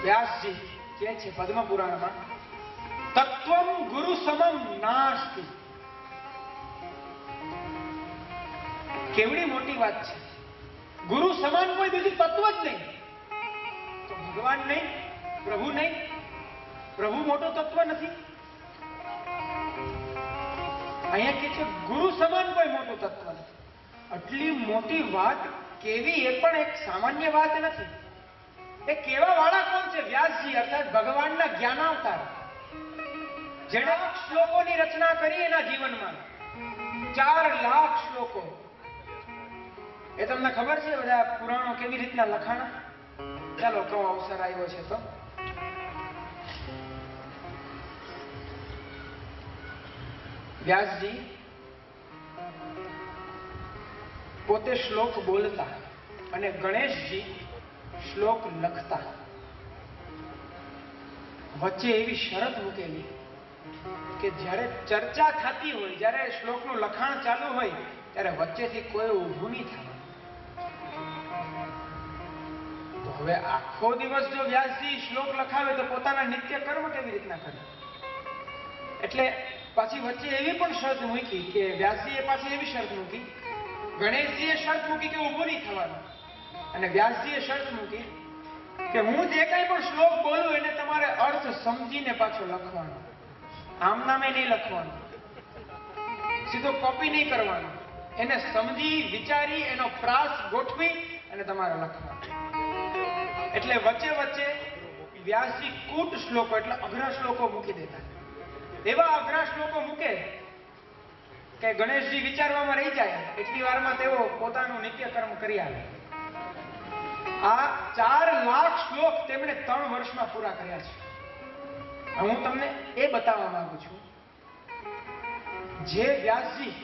વ્યાસજી કહે છે પદ્મ પુરાણમાં, તત્વમ ગુરુ સમમ નાસ્તિ. કેવડી મોટી વાત છે. ગુરુ સમાન કોઈ બીજું તત્વ જ નહીં. તો ભગવાન નહીં, પ્રભુ નહીં, પ્રભુ મોટો તત્વ નથી. અહીંયા કે છે ગુરુ સમાન કોઈ મોટું તત્વ નથી. આટલી મોટી વાત કેવી એ પણ એક સામાન્ય વાત નથી. એ કેવા વાળા કોણ છે? વ્યાસજી અર્થાત ભગવાનના જ્ઞાનાવતાર, જેણે શ્લોકોની રચના કરી એના જીવનમાં 4 લાખ શ્લોકો. એ તમને ખબર છે બધા પુરાણો કેવી રીતના લખાણા? ચાલો કહો, અવસર આવ્યો છે તો. વ્યાસજી પોતે શ્લોક બોલતા અને ગણેશજી શ્લોક લખતા. વચ્ચે એવી શરત મૂકેલી કે જ્યારે ચર્ચા થતી હોય, જ્યારે શ્લોકનું લખાણ ચાલુ હોય, ત્યારે વચ્ચેથી કોઈ ઊભું નહીં થાય. તો હવે આખો દિવસ જો વ્યાસજી શ્લોક લખાવે તો પોતાના નિત્ય કર્મ કેવી રીતના કરે? એટલે પાછી વચ્ચે એવી પણ શરત મૂકી કે વ્યાસજીએ પાછી એવી શરત મૂકી, ગણેશજીએ શરત મૂકી કે ઊભું નહીં થવાનું, અને વ્યાસજીએ શરત મૂકી કે હું જે કઈ પણ શ્લોક બોલું એને તમારે અર્થ સમજીને પાછો લખવાનો. આમ નામે નહીં લખવાનું, સીધો કોપી નહીં કરવાનો, એને સમજી વિચારી એનો પ્રાસ ગોઠવી અને તમારે લખવાનો. એટલે વચ્ચે વચ્ચે વ્યાસજી કૂટ શ્લોકો એટલે અઘરા શ્લોકો મૂકી દેતા. એવા અઘરા શ્લોકો મૂકે કે ગણેશજી વિચારવામાં રહી જાય, એટલી વારમાં તેઓ પોતાનું નિત્યકર્મ કરી આવે. આ 4 લાખ શ્લોક તેમણે 3 વર્ષમાં પૂરા કર્યા છે. હું તમને એ બતાવવા માંગુ છું, જે વ્યાસજી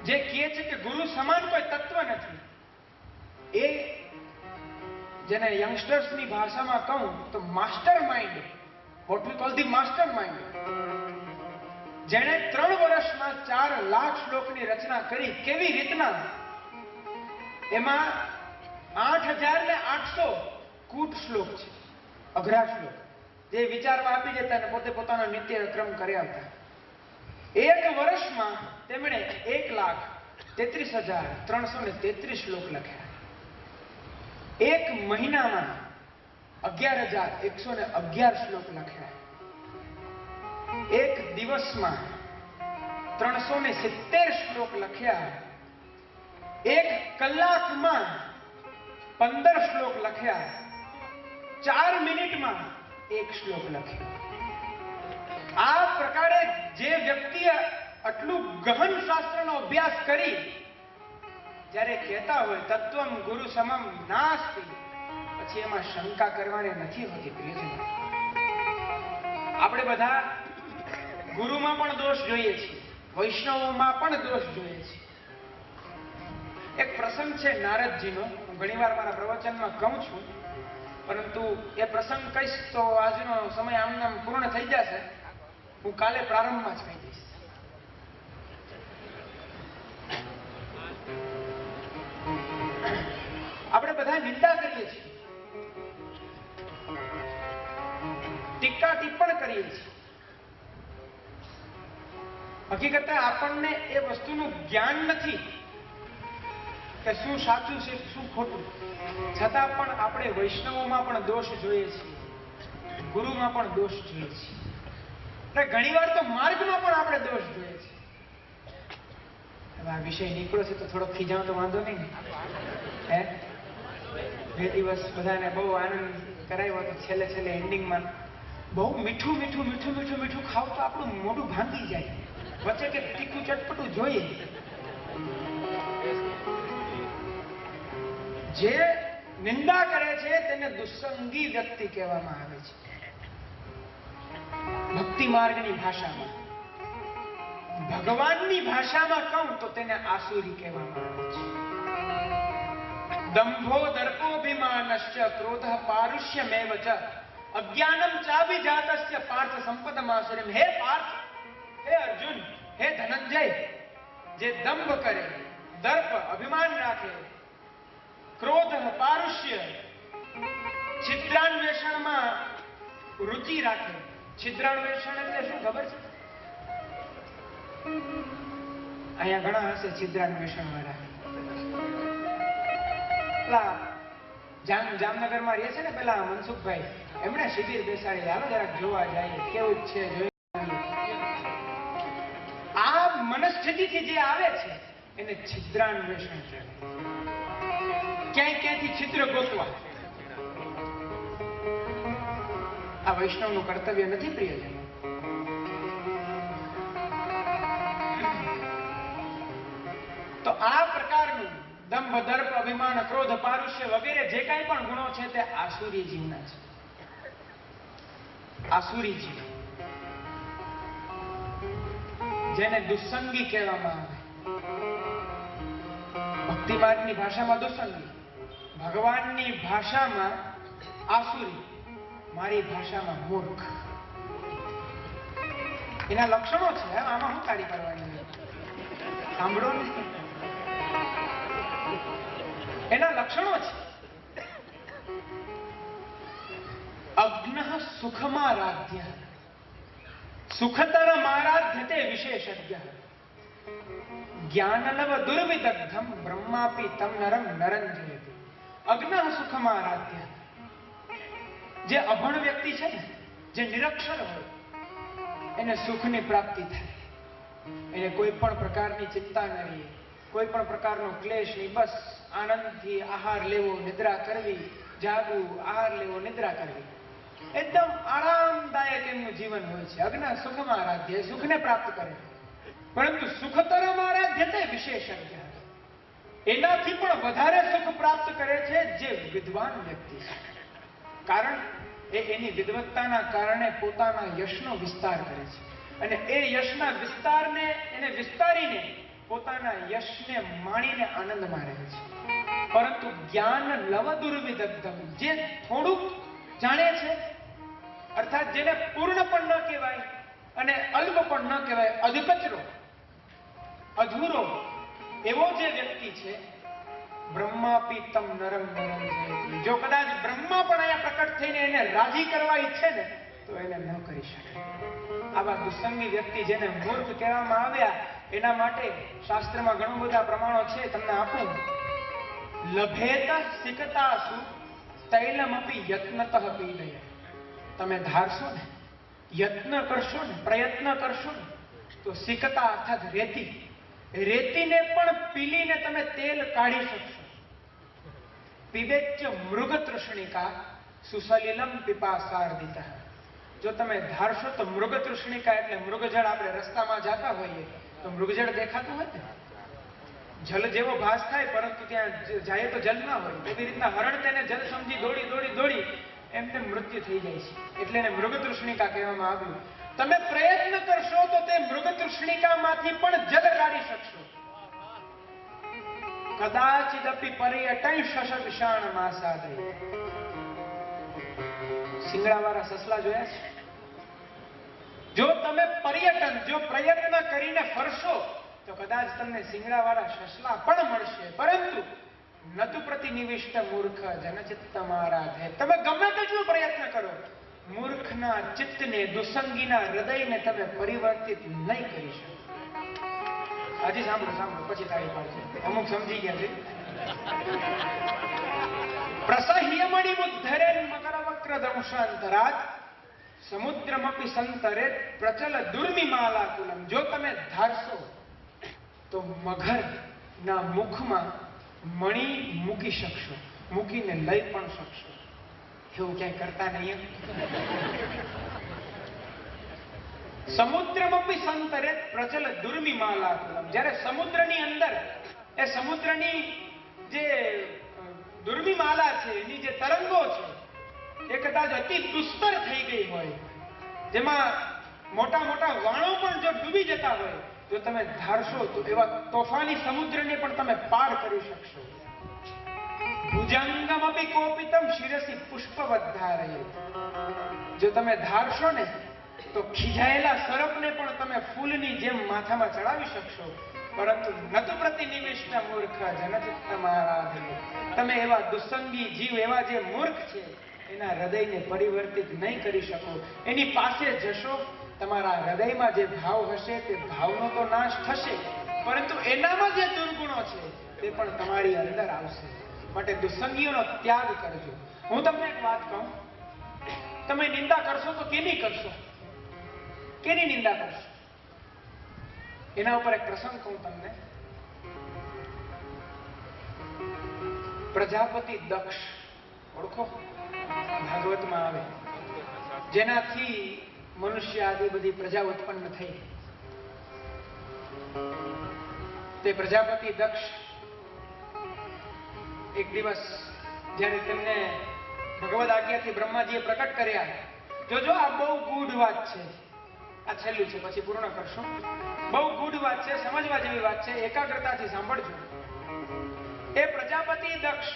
જે કહે છે કે ગુરુ સમાન કોઈ તત્વ નથી, એ જેને યંગસ્ટર્સની ભાષામાં કહું તો master mind, what we call the master mind, જેણે 3 વર્ષમાં 4 લાખ શ્લોકની રચના કરી. કેવી રીતના? એમાં 8800 કૂટ શ્લોક છે, અઘરા શ્લોક, જે વિચારમાં આપી જતા અને પોતે પોતાનો નિત્ય ક્રમ કર્યા હતા. 1 વર્ષમાં તેમણે 1,33,333 શ્લોક લખ્યા. 1 મહિનામાં 11,111 શ્લોક લખ્યા. 1 દિવસમાં 370 શ્લોક લખ્યા. 1 કલાકમાં 15 શ્લોક લખ્યા. 4 મિનિટમાં 1 શ્લોક લખ્યો. આ પ્રકારે જે વ્યક્તિએ આટલું ગહન શાસ્ત્રનો અભ્યાસ કરી, જ્યારે કહેતા હોય તત્વમ ગુરુ સમમ નાસ્તિ, પછી એમાં શંકા કરવાની નથી હોતી. પ્રિયજનો, આપણે બધા ગુરુમાં પણ દોષ જોઈએ છીએ, વૈષ્ણવોમાં પણ દોષ જોઈએ છીએ. એક પ્રસંગ છે નારદજીનો, હું ઘણીવાર મારા પ્રવચનમાં કહું છું, પરંતુ એ પ્રસંગ કહીશ તો આજનો સમય આમ પૂર્ણ થઈ જશે. હું કાલે પ્રારંભમાં જ કહી દઈશ. આપણે બધા નિંદા કરીએ છીએ, ટીકા ટિપ્પણ કરીએ છીએ. હકીકતે આપણને એ વસ્તુનું જ્ઞાન નથી કે શું સાચું છે શું ખોટું. છતાં પણ આપણે વૈષ્ણવોમાં પણ દોષ જોઈએ છીએ, ગુરુમાં પણ દોષ જોઈએ છીએ, અને ઘણીવાર તો માર્ગમાં પણ આપણે દોષ જોઈએ છીએ. આ વિષય નીકળ્યો છે તો થોડો ખીજાવ તો વાંધો નહીં ને? હે, 2 દિવસ બધાને બહુ આનંદ કરાવ્યો તો છેલ્લે એન્ડિંગમાં બહુ મીઠું ખાવ તો આપણું મોઢું ભાંગી જાય. વચ્ચે કે તીખું ચટપટું જોઈએ. જે નિંદા કરે છે તેને દુસ્સંગી વ્યક્તિ કહેવામાં આવે છે. ભક્તિ માર્ગની ભાષામાં, ભગવાનની ભાષામાં કહું તો તેને આસુરી કહેવામાં આવે છે. દંભો દર્પોભિમાનશ્ચ ક્રોધઃ પારુષ્યમેવ ચ અજ્ઞાનમ ચાભિજાતસ્ય પાર્થ સંપદમાશ્રયમ. હે પાર્થ, હે અર્જુન, હે ધનંજય, જે દંભ કરે, દર્પ અભિમાન રાખે, ક્રોધ પારુષ્ય છિદ્રાન્વેષણમાં રુચિ રાખે. છિદ્રાન્વેષણ એટલે શું ખબર છે? અહીંયા ઘણા હશે છિદ્રાન્વેષણ વાળા. પેલા જામનગરમાં રહે છે ને પેલા મનસુખભાઈ, એમણે શિબિર બેસાડી, હાલો જરાક જોવા જાય કેવું જ છે. આ મનસ્થિતિથી જે આવે છે એને છિદ્રાન્વેષણ છે. ક્યાંયથી છિદ્ર ગોતવા. આ વૈષ્ણવનું કર્તવ્ય નથી પ્રિયજન. તો આ પ્રકારનું દંભ, દર્પ, અભિમાન, ક્રોધ, પારુષ્ય વગેરે જે કાંઈ પણ ગુણો છે તે આસુરી જીવના છે. આસુરી જીવ, જેને દુસ્સંગી કહેવામાં આવે. ભક્તિ માર્ગની ભાષામાં દુસ્સંગી, ભગવાનની ભાષામાં આસુરી, મારી ભાષામાં મૂર્ખ. એના લક્ષણો છે. આમાં હું તારી કરવાની, સાંભળો ને. એના લક્ષણો છે. અગ્ન સુખમારાધ્ય, સુખતર મારાધ્યતે વિશેષજ્ઞ, જ્ઞાનલવ દુર્વિદગ્ધમ બ્રહ્માપી તમ નરમ નરંજયતિ. અગ્ન સુખમારાધ્ય, જે અભણ વ્યક્તિ છે ને, જે નિરક્ષર હોય, એને સુખની પ્રાપ્તિ થાય. એને કોઈ પણ પ્રકારની ચિંતા ન રહે, કોઈ પણ પ્રકારનો ક્લેશ નહીં. બસ આનંદથી આહાર લેવો, નિદ્રા કરવી, જાગવું, આહાર લેવો, નિદ્રા કરવી. એકદમ આરામદાયક એમનું જીવન હોય છે. અગ્ન સુખમાં આરાધ્ય, સુખને પ્રાપ્ત કરે. પરંતુ સુખતરમ આરાધ્યતે વિશેષજ્ઞ, એનાથી પણ વધારે સુખ પ્રાપ્ત કરે છે જે વિદ્વાન વ્યક્તિ છે. કારણ એની વિદ્વત્તાના કારણે પોતાના યશનો વિસ્તાર કરે છે. અને એ યશના વિસ્તારને એને વિસ્તારીને પોતાના યશને માણીને આનંદમાં રહે છે. પરંતુ જ્ઞાન લવ દુર્વિદગ્ધમ, જે થોડુંક જાણે છે, અર્થાત જેને પૂર્ણ પણ ન કહેવાય અને અલ્પ પણ ન કહેવાય, અધકચરો, અધૂરો એવો જે વ્યક્તિ છે, બ્રહ્માપી તમ નરમ નરમ, જો કદાચ બ્રહ્મા પણ અહીંયા પ્રકટ થઈને એને રાજી કરવા ઈચ્છે ને તો એને ન કરી શકે. આવા દુસ્સંગી વ્યક્તિ, જેને મૂર્ખ કહેવામાં આવ્યા, એના માટે શાસ્ત્રમાં ઘણા બધા પ્રમાણો છે. તમને આપું. લભેત સિકતાસુ તૈલમપી યત્નતઃ પીડય. તમે ધારશો ને, યત્ન કરશો ને, પ્રયત્ન કરશો ને, તો સિકતા અર્થાત રેતી, રેતીને પણ પીલીને તમે તેલ કાઢી શકશો. પીબેચ્ય મૃગ તૃષ્ણિકા સુસલિલમ પિપાસાર્દિતઃ. જો તમે ધારશો તો મૃગ તૃષ્ણિકા એટલે મૃગજળ. આપણે રસ્તામાં જતા હોઈએ તો મૃગજળ દેખાતું હોય ને, જલ જેવો ભાસ થાય, પરંતુ ત્યાં જાય તો જલ ના હોય. એવી રીતના હરણ તેને જલ સમજી દોડી દોડી દોડી એમને મૃત્યુ થઈ જાય છે. એટલે એને મૃગ તૃષ્ણિકા કહેવામાં આવ્યું. તમે પ્રયત્ન કરશો તો તે મૃગ તૃષ્ણિકામાંથી પણ જલ કાઢી શકશો. કદાચિદપી પર્યટન શશ વિષાણ માસાદય. સિંગડાવાળા સસલા જોયા છે? જો તમે પર્યટન, જો પ્રયત્ન કરીને ફરશો તો કદાચ તમને સિંગડાવાળા સસલા પણ મળશે. પરંતુ નતુ પ્રતિનિવિષ્ટ મૂર્ખ જનચિત્તમ આરાધે. તમે ગમે તેટલો પ્રયત્ન કરો, મૂર્ખના ચિત્તને, દુસંગીના હૃદયને તમે પરિવર્તિત નહીં કરી શકો. હજી સાંભળો સાંભળો, પછી તાળી પાડજો. અમુક સમજી ગયા છે. પ્રસહ્યમણિ મુદ્ધરેન મકર વક્ર દંશાંતરાત સમુદ્રમપી સંતરે પ્રચલ દુર્મિમાલાકુલમ. જો તમે ધારશો તો મગરના મુખમાં મણી મૂકી શકશો, મૂકીને લઈ પણ શકશો. એવું ક્યાંય કરતા નહીં. સમુદ્રમપી સંતરે પ્રચલ દુર્મિમાલાકુલમ. જ્યારે સમુદ્રની અંદર, એ સમુદ્રની જે દુર્મિમાલા છે, એની જે તરંગો છે, એ કદાચ અતિ દુસ્તર થઈ ગઈ હોય, જેમાં મોટા મોટા વાણો પણ જો ડૂબી જતા હોય, જો તમે ધારશો તો એવા તોફાની સમુદ્રને પણ તમે પાર કરી શકશો. ભુજંગમપી કોપિતમ શિરસી પુષ્પવદ્ધારયે. જો તમે ધારશો ને તો ખીજાયેલા સર્પને પણ તમે ફૂલની જેમ માથામાં ચડાવી શકશો. પરંતુ નતુ પ્રતિનિવિષ્ટ મૂર્ખ જનચિત્તમ આરાધે. તમે એવા દુસંગી જીવ, એવા જે મૂર્ખ છે, એના હૃદયને પરિવર્તિત નહીં કરી શકો. એની પાસે જશો, તમારા હૃદયમાં જે ભાવ હશે તે ભાવનો તો નાશ થશે, પરંતુ એનામાં જે દુર્ગુણો છે તે પણ તમારી અંદર આવશે. માટે દુસંગીઓનો ત્યાગ કરજો. હું તમને એક વાત કહું, તમે નિંદા કરશો તો કેની કરશો? કેની નિંદા કરશો? એના ઉપર એક પ્રસંગ કહું તમને. પ્રજાપતિ દક્ષ ઓળખો? ભાગવતમાં આવે, જેનાથી મનુષ્ય આદિ બધી પ્રજા ઉત્પન્ન થઈ. તે પ્રજાપતિ દક્ષ એક દિવસ જ્યારે તેમને ભગવદ આજ્ઞાથી બ્રહ્માજીએ પ્રકટ કર્યા. જોજો, આ બહુ ગૂઢ વાત છે. આ છેલ્લું છે, પછી પૂર્ણ કરશો. બહુ ગૂઢ વાત છે, સમજવા જેવી વાત છે. એકાગ્રતાથી સાંભળજો. એ પ્રજાપતિ દક્ષ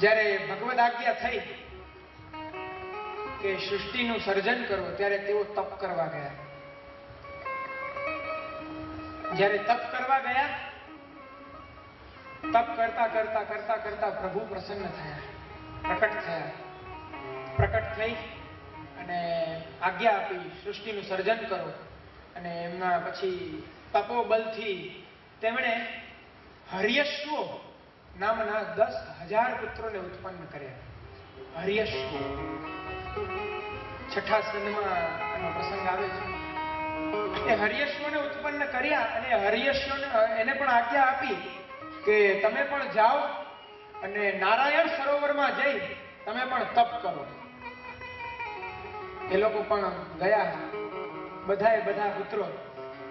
જ્યારે ભગવદ આજ્ઞા થઈ કે સૃષ્ટિનું સર્જન કરો, ત્યારે તેઓ તપ કરવા ગયા. જ્યારે તપ કરવા ગયા, તપ કરતા કરતા કરતા કરતા પ્રભુ પ્રસન્ન થયા, પ્રકટ થયા. પ્રકટ થઈ અને આજ્ઞા આપી સૃષ્ટિનું સર્જન કરો. અને એમના પછી તપોબલથી તેમણે હર્યશ્વો નામના 10,000 પુત્રોને ઉત્પન્ન કર્યા. હર્યશ્વો છઠ્ઠા સ્કંદમાં એનો પ્રસંગ આવે છે. એ હર્યશ્વને ઉત્પન્ન કર્યા અને હર્યશ્વને એને પણ આજ્ઞા આપી કે તમે પણ જાઓ અને નારાયણ સરોવરમાં જઈ તમે પણ તપ કરો. એ લોકો પણ ગયા, બધા પુત્રો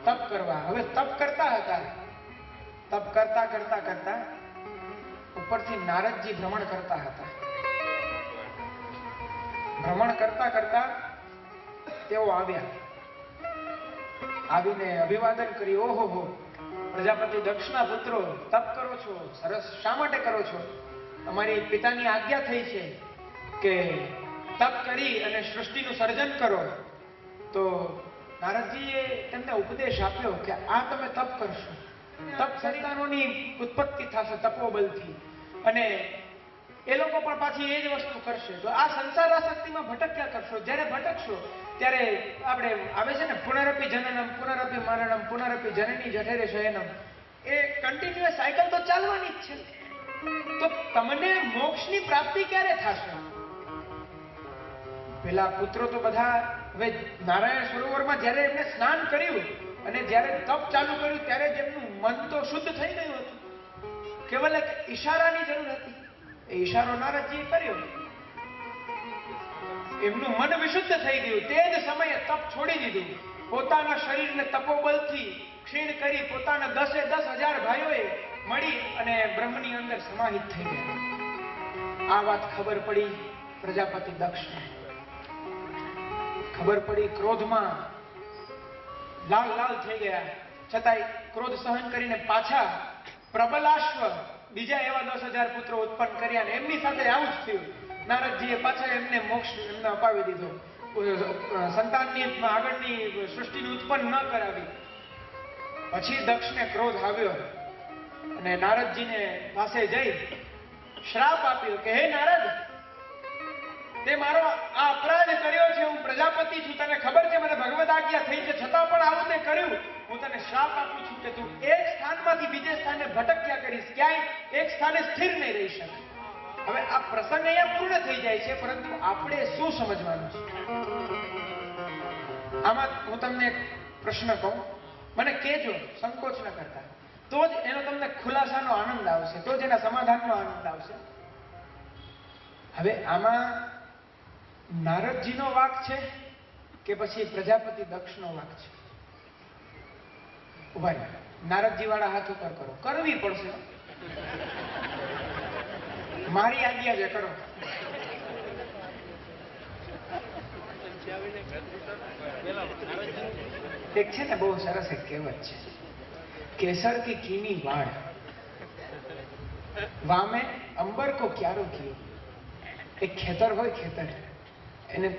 તપ કરવા. હવે તપ કરતા હતા. તપ કરતા કરતા કરતા ઉપરથી નારદજી ભ્રમણ કરતા હતા. ભ્રમણ કરતા કરતા તેઓ આવ્યા. આવીને અભિવાદન કર્યું. ઓહો, પ્રજાપતિ દક્ષના પુત્રો તપ કરો છો, સરસ. શા માટે કરો છો? અમારી પિતાની આજ્ઞા થઈ છે કે તપ કરી અને સૃષ્ટિનું સર્જન કરો. તો નારદજીએ તેમને ઉપદેશ આપ્યો કે આ તમે તપ કરશો, તપ સંતાનોની ઉત્પત્તિ થશે તપોબલથી, અને એ લોકો પણ પાછી એ જ વસ્તુ કરશે. તો આ સંસાર આસક્તિમાં ભટક્યા કરશો. જ્યારે ભટકશો ત્યારે આપણે આવે છે ને, પુનરપી જનનમ પુનરપી મરણમ પુનરપી જનની જઠરે શયનમ. એ કન્ટિન્યુઅસ સાયકલ તો ચાલવાની જ છે. તો તમને મોક્ષની પ્રાપ્તિ ક્યારે થશે? પેલા પુત્રો તો બધા હવે નારાયણ સરોવરમાં જ્યારે એમને સ્નાન કર્યું અને જ્યારે તપ ચાલુ કર્યું ત્યારે જ એમનું મન તો શુદ્ધ થઈ ગયું હતું. કેવલ એક ઈશારાની જરૂર હતી. એ ઈશારો નારદજીએ કર્યો, એમનું મન વિશુદ્ધ થઈ ગયું. તે જ સમયે તપ છોડી દીધું. પોતાના શરીરને તપોબલથી ક્ષીણ કરી પોતાના 10,000 ભાઈઓએ મળી અને બ્રહ્મની અંદર સમાહિત થઈ ગયા. આ વાત ખબર પડી પ્રજાપતિ દક્ષને. ખબર પડી, ક્રોધમાં લાલ લાલ થઈ ગયા. છતાંય ક્રોધ સહન કરીને પાછા પ્રબલાશ્વ બીજા એવા 10,000 પુત્રો ઉત્પન્ન કર્યા. ને એમની સાથે આવું જ થયું. નારદજીએ પાછા એમને મોક્ષ એમને અપાવી દીધો. સંતાનની આગળની સૃષ્ટિને ઉત્પન્ન ન કરાવી. પછી દક્ષને ક્રોધ આવ્યો અને નારદજીને પાસે જઈ શ્રાપ આપ્યો કે હે નારદ, તે મારો આ અપરાધ કર્યો છે. હું પ્રજાપતિ છું, તને ખબર છે મને ભગવદ આજ્ઞા થઈ છે, છતાં પણ આવું તે કર્યું. હું તને શ્રાપ આપું છું કે તું એક સ્થાનમાંથી બીજે સ્થાને ભટક્યા કરીશ, ક્યાંય એક સ્થાને સ્થિર નહીં રહી શકે. હવે આ પ્રસંગ અહીંયા પૂર્ણ થઈ જાય છે, પરંતુ આપણે શું સમજવાનું છે આમાં? હું તમને એક પ્રશ્ન કહું, મને કહેજો, સંકોચ ન કરતા. તો જ એનો તમને ખુલાસાનો આનંદ આવશે, તો જ એના સમાધાનનો આનંદ આવશે. હવે આમાં નારદજીનો વાંક છે કે પછી પ્રજાપતિ દક્ષનો વાંક છે? ઉભા રહો. નારદજી વાળા હાથ ઉપર કરો. કરવી પડશે, મારી આજ્ઞા છે, કરો. એક છે ને બહુ સરસ એક કહેવત છે, કેસર કી કીની વાડ વામે અંબર કો ક્યારો કિયો. એક ખેતર હોય, ખેતર, એને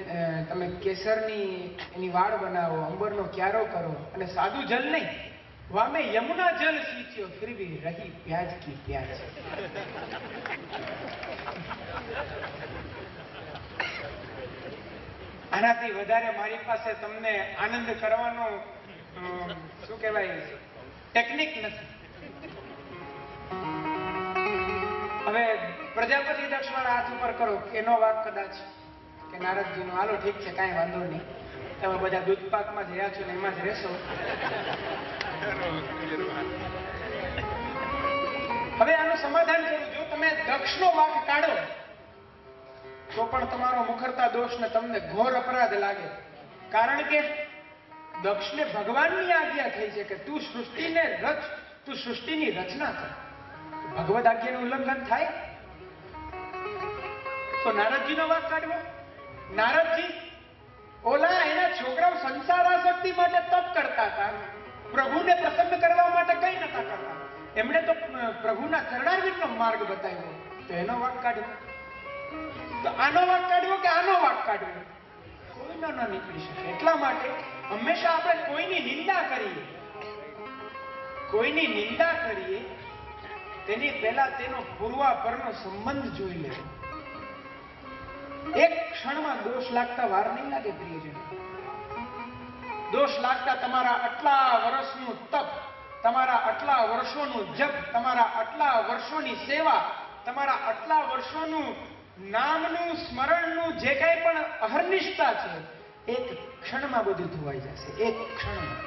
તમે કેસરની એની વાડ બનાવો, અંબરનો ક્યારો કરો, અને સાદું જલ નહીં, वामे यमुना जल सींचो फिर भी रही प्याज की प्याज। આનાથી વધારે મારી પાસે તમને આનંદ કરવાનો શું કહેવાય ટેકનિક નથી. હવે પ્રજાપતિ દક્ષ વાળા હાથ ઉપર કરો એનો વાક કદાચ કે નારદજી નો. હાલો ઠીક છે, કાંઈ વાંધો નહીં, તમે બધા દૂધપાકમાં જ રહ્યા છો ને એમાં જ રહેશો. હવે આનું સમાધાન કરું. જો તમે દક્ષનો વાક કાઢો તો પણ તમારો મુખરતા દોષ ને તમને ઘોર અપરાધ લાગે. કારણ કે દક્ષને ભગવાનની આજ્ઞા થઈ છે કે તું સૃષ્ટિને રચ, તું સૃષ્ટિની રચના કર. ભગવદ આજ્ઞાનું ઉલ્લંઘન થાય તો નારદજીનો વાક કાઢવો. નારદજી ઓલા એના છોકરાઓ સંસાર આસક્તિ માટે તપ કરતા હતા, પ્રભુને પ્રસન્ન કરવા માટે કઈ નતા કરતા. એમણે તો પ્રભુના ચરણારવિંદનો માર્ગ બતાવ્યો, તો એનો વાક કાઢવો. તો આનો વાક કાઢવો કે આનો વાક કાઢવો, કોઈનો ન નીકળી શકે. એટલા માટે હંમેશા આપણે કોઈની નિંદા કરીએ તેની પહેલા તેનો પૂર્વાપરનો સંબંધ જોઈ લેવો. એક ક્ષણમાં દોષ લાગતા વાર નહીં લાગે પ્રિયજન. દોષ લાગતા તમારા આટલા વર્ષનું તપ, તમારા આટલા વર્ષોનું જપ, તમારા આટલા વર્ષોની સેવા, તમારા આટલા વર્ષોનું નામનું સ્મરણનું જે કઈ પણ અહર્નિશતા છે, એક ક્ષણમાં બધું ધોવાઈ જશે. એક ક્ષણમાં.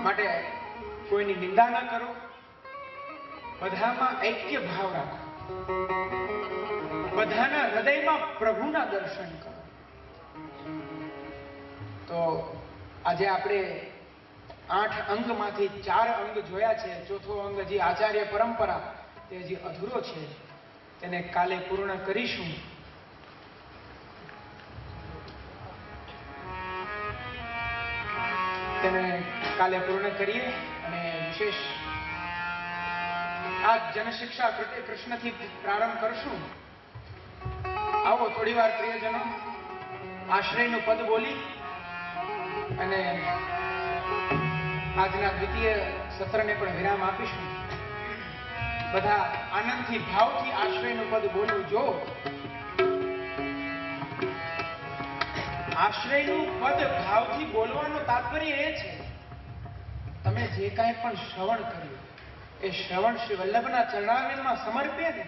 માટે કોઈની નિંદા ન કરો, બધામાં ઐક્ય ભાવ રાખો, બધાના હૃદયમાં પ્રભુના દર્શન કરો. તો આજે આપણે 8 અંગમાંથી 4 અંગ જોયા છે. ચોથો અંગ હજી આચાર્ય પરંપરા, તે હજી અધૂરો છે, તેને કાલે પૂર્ણ કરીશું. તેને કાલે પૂર્ણ કરીએ અને વિશેષ આ જનશિક્ષા કૃષ્ણથી પ્રારંભ કરશું. આવો થોડી વાર પ્રિયજનો આશ્રયનું પદ બોલી અને આજના દ્વિતીય સત્રને પણ વિરામ આપીશું. બધા આનંદથી ભાવથી આશ્રયનું પદ બોલવું. જો આશ્રયનું પદ ભાવથી બોલવાનું તાત્પર્ય એ છે, તમે જે કાંઈ પણ શ્રવણ કર્યું એ શ્રવણ શ્રી વલ્લભના ચરણારવિંદમાં સમર્પીએ ને